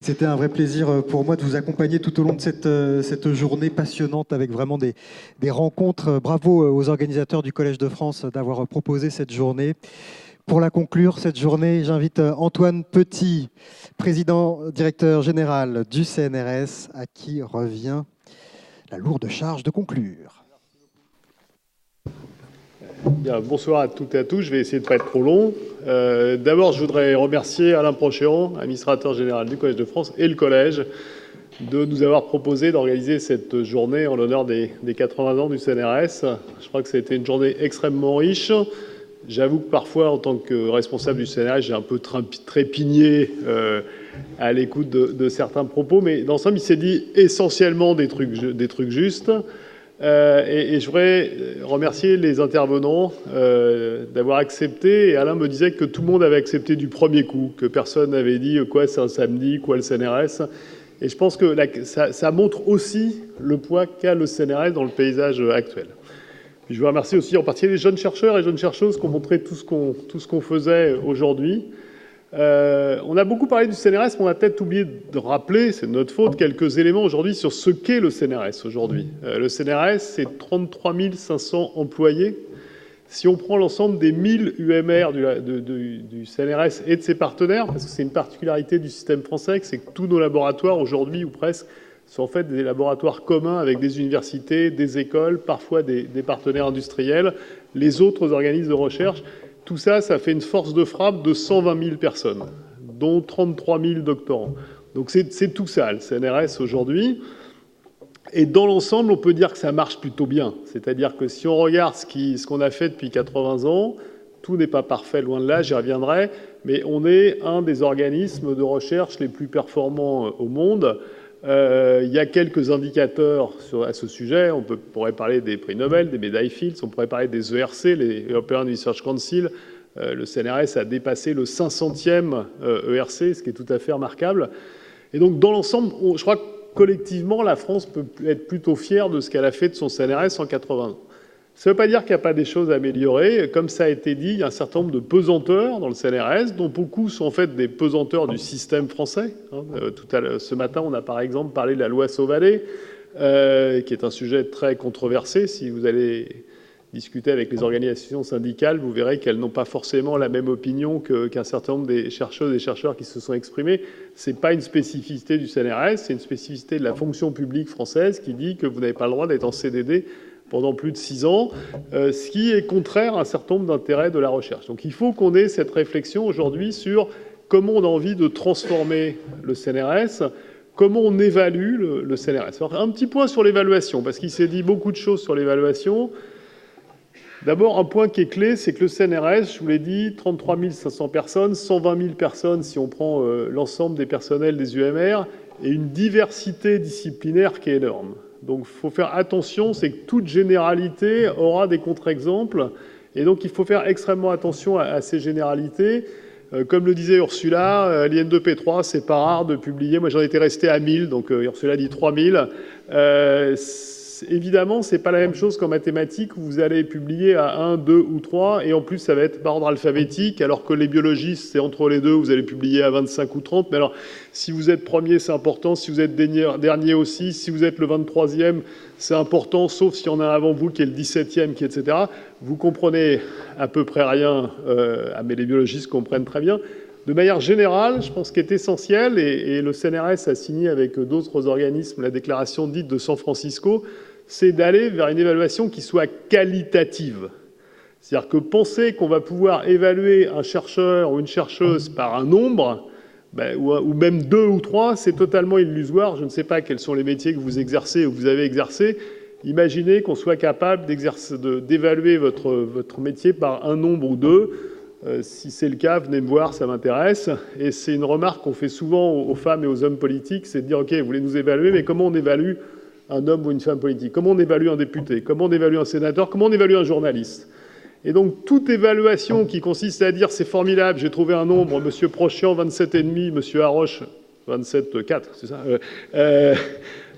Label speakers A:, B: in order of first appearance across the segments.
A: C'était un vrai plaisir pour moi de vous accompagner tout au long de cette journée passionnante avec vraiment des rencontres. Bravo aux organisateurs du Collège de France d'avoir proposé cette journée. Pour la conclure, cette journée, j'invite Antoine Petit, président directeur général du CNRS, à qui revient la lourde charge de conclure.
B: Bien, bonsoir à toutes et à tous. Je vais essayer de ne pas être trop long. D'abord, je voudrais remercier Alain Prochéan, administrateur général du Collège de France, et le Collège de nous avoir proposé d'organiser cette journée en l'honneur des 80 ans du CNRS. Je crois que ça a été une journée extrêmement riche. J'avoue que parfois, en tant que responsable du CNRS, j'ai un peu trépigné à l'écoute de certains propos, mais dans l'ensemble, il s'est dit essentiellement des trucs justes. Et je voudrais remercier les intervenants d'avoir accepté. Et Alain me disait que tout le monde avait accepté du premier coup, que personne n'avait dit quoi c'est un samedi, quoi le CNRS. Et je pense que ça montre aussi le poids qu'a le CNRS dans le paysage actuel. Puis je veux remercier aussi en particulier les jeunes chercheurs et jeunes chercheuses qui ont montré tout ce qu'on faisait aujourd'hui. On a beaucoup parlé du CNRS, mais on a peut-être oublié de rappeler, c'est de notre faute, quelques éléments aujourd'hui sur ce qu'est le CNRS aujourd'hui. Le CNRS, c'est 33 500 employés. Si on prend l'ensemble des 1000 UMR du CNRS et de ses partenaires, parce que c'est une particularité du système français, c'est que tous nos laboratoires aujourd'hui, ou presque, sont en fait des laboratoires communs avec des universités, des écoles, parfois des partenaires industriels, les autres organismes de recherche. Tout ça, ça fait une force de frappe de 120 000 personnes, dont 33 000 doctorants. Donc c'est tout ça, le CNRS aujourd'hui. Et dans l'ensemble, on peut dire que ça marche plutôt bien. C'est-à-dire que si on regarde ce qu'on a fait depuis 80 ans, tout n'est pas parfait, loin de là, j'y reviendrai, mais on est un des organismes de recherche les plus performants au monde. Il y a quelques indicateurs à ce sujet. On pourrait parler des prix Nobel, des médailles Fields, on pourrait parler des ERC, les European Research Council. Le CNRS a dépassé le 500e ERC, ce qui est tout à fait remarquable. Et donc, dans l'ensemble, je crois que collectivement, la France peut être plutôt fière de ce qu'elle a fait de son CNRS en 80 ans. Ça ne veut pas dire qu'il n'y a pas des choses à améliorer. Comme ça a été dit, il y a un certain nombre de pesanteurs dans le CNRS, dont beaucoup sont en fait des pesanteurs du système français. Ce matin, on a par exemple parlé de la loi Sauvadet, qui est un sujet très controversé. Si vous allez discuter avec les organisations syndicales, vous verrez qu'elles n'ont pas forcément la même opinion qu'un certain nombre des chercheuses et chercheurs qui se sont exprimés. Ce n'est pas une spécificité du CNRS, c'est une spécificité de la fonction publique française qui dit que vous n'avez pas le droit d'être en CDD pendant plus de 6 ans, ce qui est contraire à un certain nombre d'intérêts de la recherche. Donc il faut qu'on ait cette réflexion aujourd'hui sur comment on a envie de transformer le CNRS, comment on évalue le CNRS. Alors, un petit point sur l'évaluation, parce qu'il s'est dit beaucoup de choses sur l'évaluation. D'abord, un point qui est clé, c'est que le CNRS, je vous l'ai dit, 33 500 personnes, 120 000 personnes si on prend l'ensemble des personnels des UMR, et une diversité disciplinaire qui est énorme. Donc il faut faire attention, c'est que toute généralité aura des contre-exemples, et donc il faut faire extrêmement attention à ces généralités. Comme le disait Ursula, l'IN2P3, c'est pas rare de publier. Moi, j'en étais resté à 1000, donc Ursula dit 3000. Évidemment, c'est pas la même chose qu'en mathématiques où vous allez publier à 1, 2 ou 3, et en plus, ça va être par ordre alphabétique, alors que les biologistes, c'est entre les deux, vous allez publier à 25 ou 30. Mais alors, si vous êtes premier, c'est important. Si vous êtes dernier aussi. Si vous êtes le 23e, c'est important, sauf s'il y en a un avant vous qui est le 17e, etc. Vous comprenez à peu près rien, mais les biologistes comprennent très bien. De manière générale, je pense qu'il est essentiel, et le CNRS a signé avec d'autres organismes la déclaration dite de San Francisco, c'est d'aller vers une évaluation qui soit qualitative. C'est-à-dire que penser qu'on va pouvoir évaluer un chercheur ou une chercheuse par un nombre, ou même 2 ou 3, c'est totalement illusoire. Je ne sais pas quels sont les métiers que vous exercez ou que vous avez exercés. Imaginez qu'on soit capable d'évaluer votre métier par un nombre ou 2. Si c'est le cas, venez me voir, ça m'intéresse. Et c'est une remarque qu'on fait souvent aux femmes et aux hommes politiques, c'est de dire, OK, vous voulez nous évaluer, mais comment on évalue un homme ou une femme politique? Comment on évalue un député? Comment on évalue un sénateur? Comment on évalue un journaliste? Et donc, toute évaluation qui consiste à dire, c'est formidable, j'ai trouvé un nombre, M. Prochéan, 27,5, M. Haroche, 27,4, c'est ça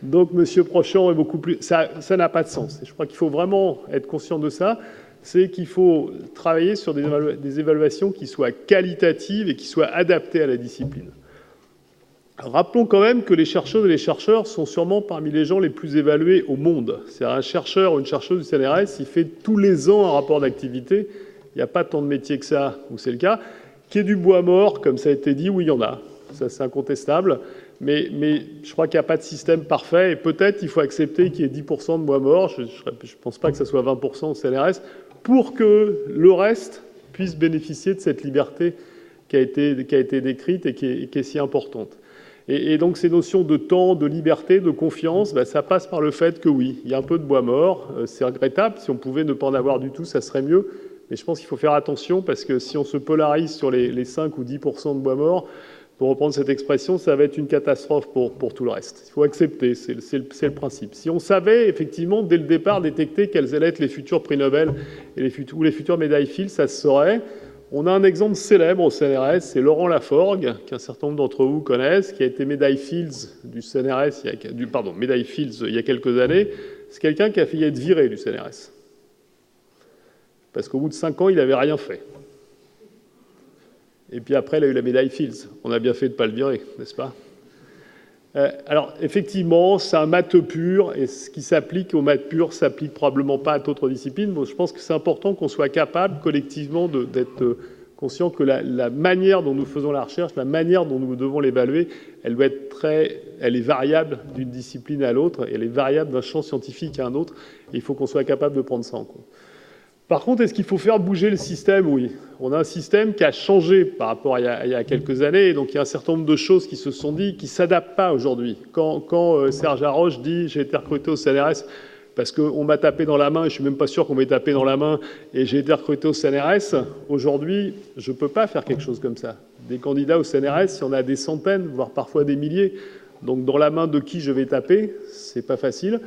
B: donc, M. Prochéan est beaucoup plus... Ça n'a pas de sens. Et je crois qu'il faut vraiment être conscient de ça. C'est qu'il faut travailler sur des évaluations qui soient qualitatives et qui soient adaptées à la discipline. Rappelons quand même que les chercheuses et les chercheurs sont sûrement parmi les gens les plus évalués au monde. C'est-à-dire un chercheur ou une chercheuse du CNRS, il fait tous les ans un rapport d'activité. Il n'y a pas tant de métiers que ça où c'est le cas. Qu'il y ait du bois mort, comme ça a été dit, oui, il y en a. Ça, c'est incontestable. Mais je crois qu'il n'y a pas de système parfait. Et peut-être il faut accepter qu'il y ait 10% de bois mort. Je ne pense pas que ça soit 20% au CNRS, pour que le reste puisse bénéficier de cette liberté qui a été décrite et qui est si importante. Et donc ces notions de temps, de liberté, de confiance, ça passe par le fait que oui, il y a un peu de bois mort, c'est regrettable, si on pouvait ne pas en avoir du tout, ça serait mieux, mais je pense qu'il faut faire attention, parce que si on se polarise sur les 5 ou 10% de bois mort, pour reprendre cette expression, ça va être une catastrophe pour tout le reste. Il faut accepter, c'est le principe. Si on savait effectivement dès le départ détecter quels allaient être les futurs prix Nobel ou les futures médailles Fields, ça se saurait. On a un exemple célèbre au CNRS, c'est Laurent Laforgue, qu'un certain nombre d'entre vous connaissent, qui a été médaille Fields du CNRS, médaille Fields il y a quelques années. C'est quelqu'un qui a failli être viré du CNRS. Parce qu'au bout de 5 ans, il n'avait rien fait. Et puis après, il a eu la médaille Fields. On a bien fait de ne pas le virer, n'est-ce pas ? Alors, effectivement, c'est un maths pur, et ce qui s'applique au maths pur s'applique probablement pas à d'autres disciplines. Bon, je pense que c'est important qu'on soit capable, collectivement, d'être conscient que la manière dont nous faisons la recherche, la manière dont nous devons l'évaluer, elle est variable d'une discipline à l'autre, et elle est variable d'un champ scientifique à un autre, et il faut qu'on soit capable de prendre ça en compte. Par contre, est-ce qu'il faut faire bouger le système ? Oui. On a un système qui a changé par rapport à il y a quelques années, et donc il y a un certain nombre de choses qui se sont dites qui ne s'adaptent pas aujourd'hui. Quand Serge Haroche dit « j'ai été recruté au CNRS parce qu'on m'a tapé dans la main, et je ne suis même pas sûr qu'on m'ait tapé dans la main, et j'ai été recruté au CNRS », aujourd'hui, je ne peux pas faire quelque chose comme ça. Des candidats au CNRS, il y en a des centaines, voire parfois des milliers. Donc dans la main de qui je vais taper, c'est pas facile.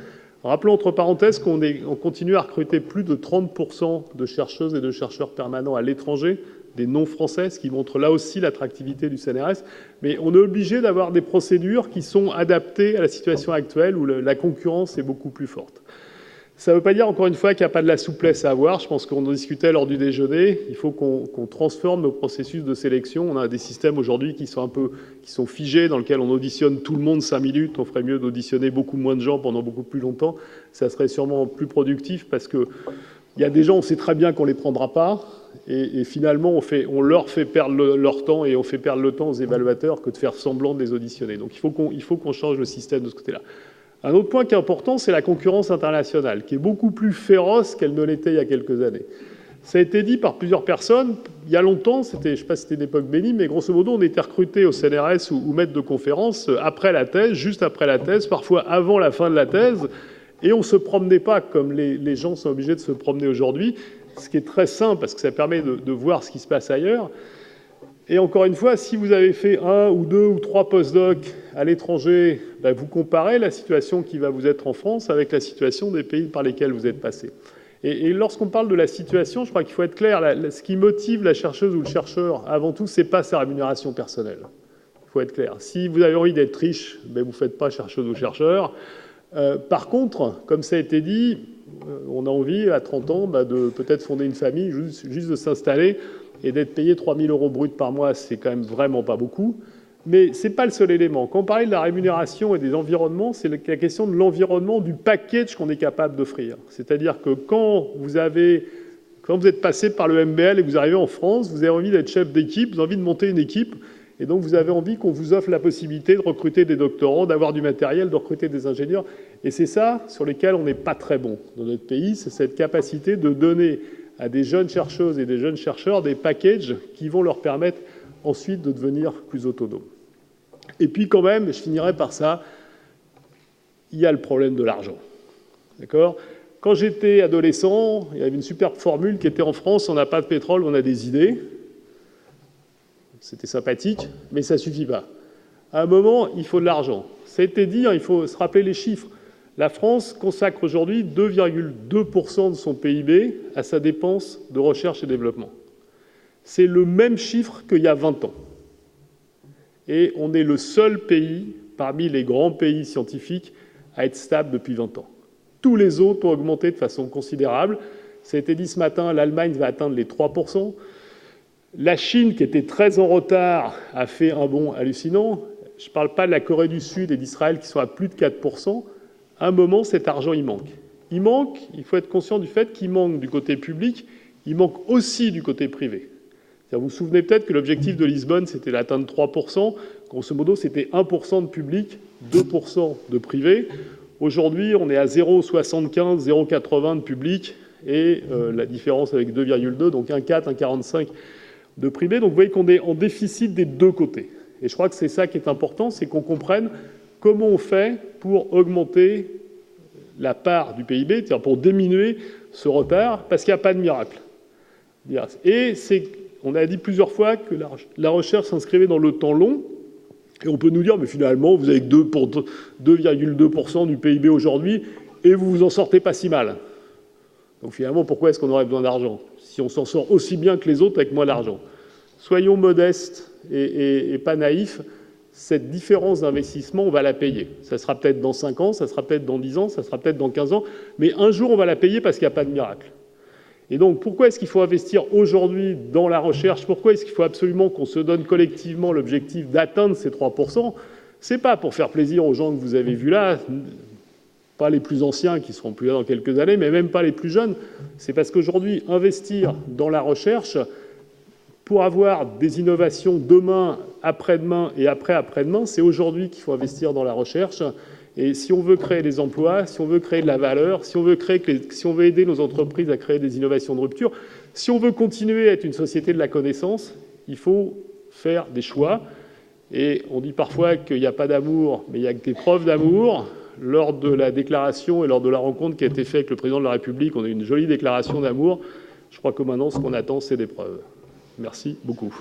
B: Rappelons entre parenthèses qu'on continue à recruter plus de 30% de chercheuses et de chercheurs permanents à l'étranger, des non-français, ce qui montre là aussi l'attractivité du CNRS. Mais on est obligé d'avoir des procédures qui sont adaptées à la situation actuelle où la concurrence est beaucoup plus forte. Ça ne veut pas dire, encore une fois, qu'il n'y a pas de la souplesse à avoir. Je pense qu'on en discutait lors du déjeuner. Il faut qu'on transforme nos processus de sélection. On a des systèmes aujourd'hui qui sont figés, dans lesquels on auditionne tout le monde 5 minutes. On ferait mieux d'auditionner beaucoup moins de gens pendant beaucoup plus longtemps. Ça serait sûrement plus productif parce qu'il y a des gens, on sait très bien qu'on ne les prendra pas. Et finalement, on leur fait perdre leur temps et on fait perdre le temps aux évaluateurs que de faire semblant de les auditionner. Donc il faut qu'on change le système de ce côté-là. Un autre point qui est important, c'est la concurrence internationale, qui est beaucoup plus féroce qu'elle ne l'était il y a quelques années. Ça a été dit par plusieurs personnes. Il y a longtemps, je ne sais pas si c'était une époque bénie, mais grosso modo, on était recruté au CNRS ou maître de conférence après la thèse, juste après la thèse, parfois avant la fin de la thèse, et on ne se promenait pas comme les gens sont obligés de se promener aujourd'hui, ce qui est très sain parce que ça permet de voir ce qui se passe ailleurs. Et encore une fois, si vous avez fait 1 ou 2 ou 3 post-docs à l'étranger, vous comparez la situation qui va vous être en France avec la situation des pays par lesquels vous êtes passé. Et lorsqu'on parle de la situation, je crois qu'il faut être clair, ce qui motive la chercheuse ou le chercheur, avant tout, ce n'est pas sa rémunération personnelle. Il faut être clair. Si vous avez envie d'être riche, vous ne faites pas chercheuse ou chercheur. Par contre, comme ça a été dit, on a envie, à 30 ans, de peut-être fonder une famille, juste de s'installer, et d'être payé 3 000 € bruts par mois, c'est quand même vraiment pas beaucoup. Mais ce n'est pas le seul élément. Quand on parlait de la rémunération et des environnements, c'est la question de l'environnement, du package qu'on est capable d'offrir. C'est-à-dire que quand vous êtes passé par le MBL et que vous arrivez en France, vous avez envie d'être chef d'équipe, vous avez envie de monter une équipe, et donc vous avez envie qu'on vous offre la possibilité de recruter des doctorants, d'avoir du matériel, de recruter des ingénieurs. Et c'est ça sur lesquels on n'est pas très bon dans notre pays, c'est cette capacité de donner à des jeunes chercheuses et des jeunes chercheurs des packages qui vont leur permettre ensuite de devenir plus autonomes. Et puis quand même, je finirai par ça, il y a le problème de l'argent. D'accord ? Quand j'étais adolescent, il y avait une superbe formule qui était en France, on n'a pas de pétrole, on a des idées. C'était sympathique, mais ça ne suffit pas. À un moment, il faut de l'argent. Ça a été dit, il faut se rappeler les chiffres. La France consacre aujourd'hui 2,2% de son PIB à sa dépense de recherche et développement. C'est le même chiffre qu'il y a 20 ans. Et on est le seul pays, parmi les grands pays scientifiques, à être stable depuis 20 ans. Tous les autres ont augmenté de façon considérable. Ça a été dit ce matin, l'Allemagne va atteindre les 3%. La Chine, qui était très en retard, a fait un bond hallucinant. je ne parle pas de la Corée du Sud et d'Israël qui sont à plus de 4%, à un moment, cet argent, il manque. Il faut être conscient du fait qu'il manque du côté public, il manque aussi du côté privé. Vous vous souvenez peut-être que l'objectif de Lisbonne, c'était d'atteindre 3%. Grosso modo, c'était 1% de public, 2% de privé. Aujourd'hui, on est à 0,75, 0,80 de public et la différence avec 2,2, donc 1,4, 1,45 de privé. Donc vous voyez qu'on est en déficit des deux côtés. Et je crois que c'est ça qui est important, c'est qu'on comprenne comment on fait pour augmenter la part du PIB, c'est-à-dire pour diminuer ce retard, parce qu'il n'y a pas de miracle. Et on a dit plusieurs fois que la recherche s'inscrivait dans le temps long, et on peut nous dire, mais finalement, vous avez 2,2% du PIB aujourd'hui, et vous vous en sortez pas si mal. Donc finalement, pourquoi est-ce qu'on aurait besoin d'argent, si on s'en sort aussi bien que les autres avec moins d'argent? Soyons modestes et pas naïfs. Cette différence d'investissement, on va la payer. Ça sera peut-être dans 5 ans, ça sera peut-être dans 10 ans, ça sera peut-être dans 15 ans, mais un jour, on va la payer parce qu'il n'y a pas de miracle. Et donc, pourquoi est-ce qu'il faut investir aujourd'hui dans la recherche? Pourquoi est-ce qu'il faut absolument qu'on se donne collectivement l'objectif d'atteindre ces 3%? C'est pas pour faire plaisir aux gens que vous avez vus là, pas les plus anciens qui seront plus là dans quelques années, mais même pas les plus jeunes. C'est parce qu'aujourd'hui, investir dans la recherche, pour avoir des innovations demain, après-demain et après-après-demain, c'est aujourd'hui qu'il faut investir dans la recherche. Et si on veut créer des emplois, si on veut créer de la valeur, si on veut aider nos entreprises à créer des innovations de rupture, si on veut continuer à être une société de la connaissance, il faut faire des choix. Et on dit parfois qu'il n'y a pas d'amour, mais il y a que des preuves d'amour. Lors de la déclaration et lors de la rencontre qui a été faite avec le président de la République, on a eu une jolie déclaration d'amour. Je crois que maintenant, ce qu'on attend, c'est des preuves. Merci beaucoup.